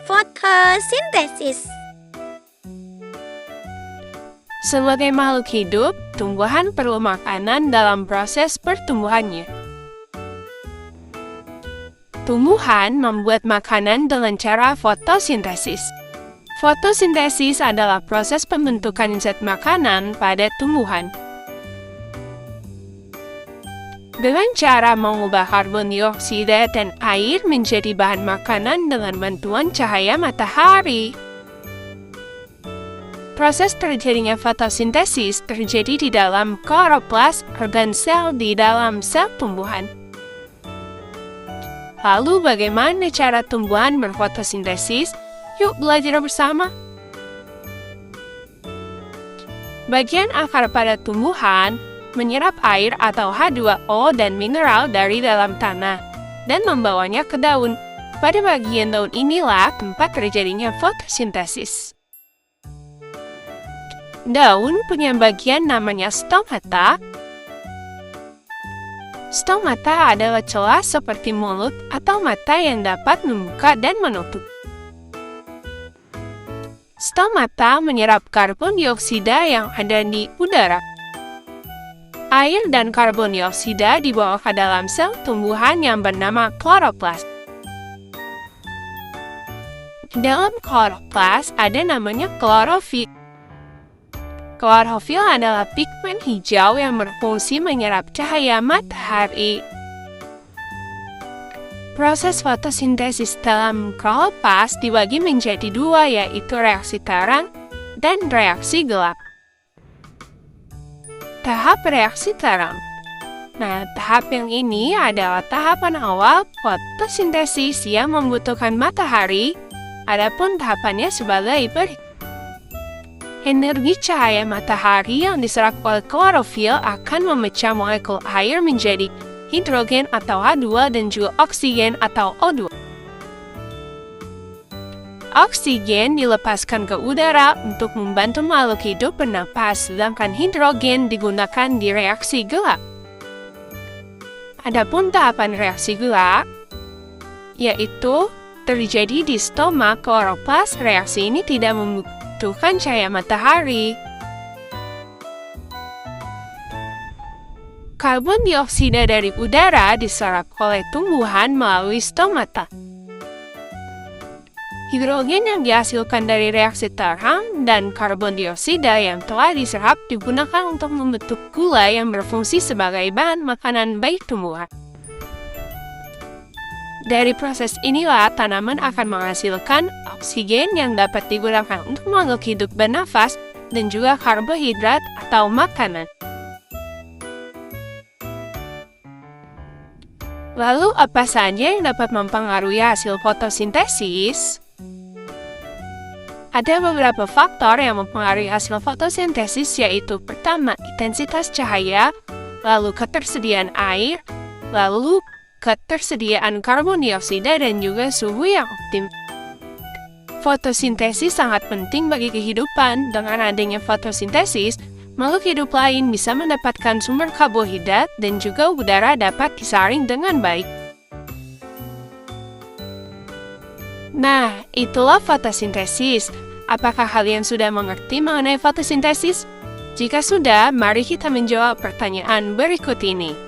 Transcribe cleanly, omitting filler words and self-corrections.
fotosintesis. Sebagai makhluk hidup, tumbuhan perlu makanan dalam proses pertumbuhannya. Tumbuhan membuat makanan dengan cara fotosintesis. Fotosintesis adalah proses pembentukan zat makanan pada tumbuhan. Dengan cara mengubah karbon dioksida dan air menjadi bahan makanan dengan bantuan cahaya matahari. Proses terjadinya fotosintesis terjadi di dalam kloroplas, organ sel di dalam sel tumbuhan. Lalu bagaimana cara tumbuhan berfotosintesis? Yuk belajar bersama. Bagian akar pada tumbuhan menyerap air atau H2O dan mineral dari dalam tanah dan membawanya ke daun. Pada bagian daun inilah tempat terjadinya fotosintesis. Daun punya bagian namanya stomata. Stomata adalah celah seperti mulut atau mata yang dapat membuka dan menutup. Stomata menyerap karbon dioksida yang ada di udara. Air dan karbon dioksida dibawa ke dalam sel tumbuhan yang bernama kloroplas. Di dalam kloroplas ada namanya klorofil. Klorofil adalah pigmen hijau yang berfungsi menyerap cahaya matahari. Proses fotosintesis dalam kloroplas dibagi menjadi dua, yaitu reaksi terang dan reaksi gelap. Tahap reaksi terang. Nah, tahap yang ini adalah tahapan awal fotosintesis yang membutuhkan matahari. Adapun tahapannya sebagai berikut. Energi cahaya matahari yang diserap oleh klorofil akan memecah molekul air menjadi hidrogen atau H2 dan juga oksigen atau O2. Oksigen dilepaskan ke udara untuk membantu makhluk hidup bernapas, sedangkan hidrogen digunakan di reaksi gelap. Adapun tahapan reaksi gelap, yaitu terjadi di stoma kloroplas. Reaksi ini tidak membutuhkan cahaya matahari. Karbon dioksida dari udara diserap oleh tumbuhan melalui stomata. Hidrogen yang dihasilkan dari reaksi terang dan karbon dioksida yang telah diserap digunakan untuk membentuk gula yang berfungsi sebagai bahan makanan bagi tumbuhan. Dari proses inilah tanaman akan menghasilkan oksigen yang dapat digunakan untuk makhluk hidup bernafas dan juga karbohidrat atau makanan. Lalu apa saja yang dapat mempengaruhi hasil fotosintesis? Ada beberapa faktor yang mempengaruhi hasil fotosintesis, yaitu pertama, intensitas cahaya, lalu ketersediaan air, lalu ketersediaan karbon dioksida dan juga suhu yang optimal. Fotosintesis sangat penting bagi kehidupan. Dengan adanya fotosintesis, makhluk hidup lain bisa mendapatkan sumber karbohidrat dan juga udara dapat disaring dengan baik. Nah, itulah fotosintesis. Apakah kalian sudah mengerti mengenai fotosintesis? Jika sudah, mari kita menjawab pertanyaan berikut ini.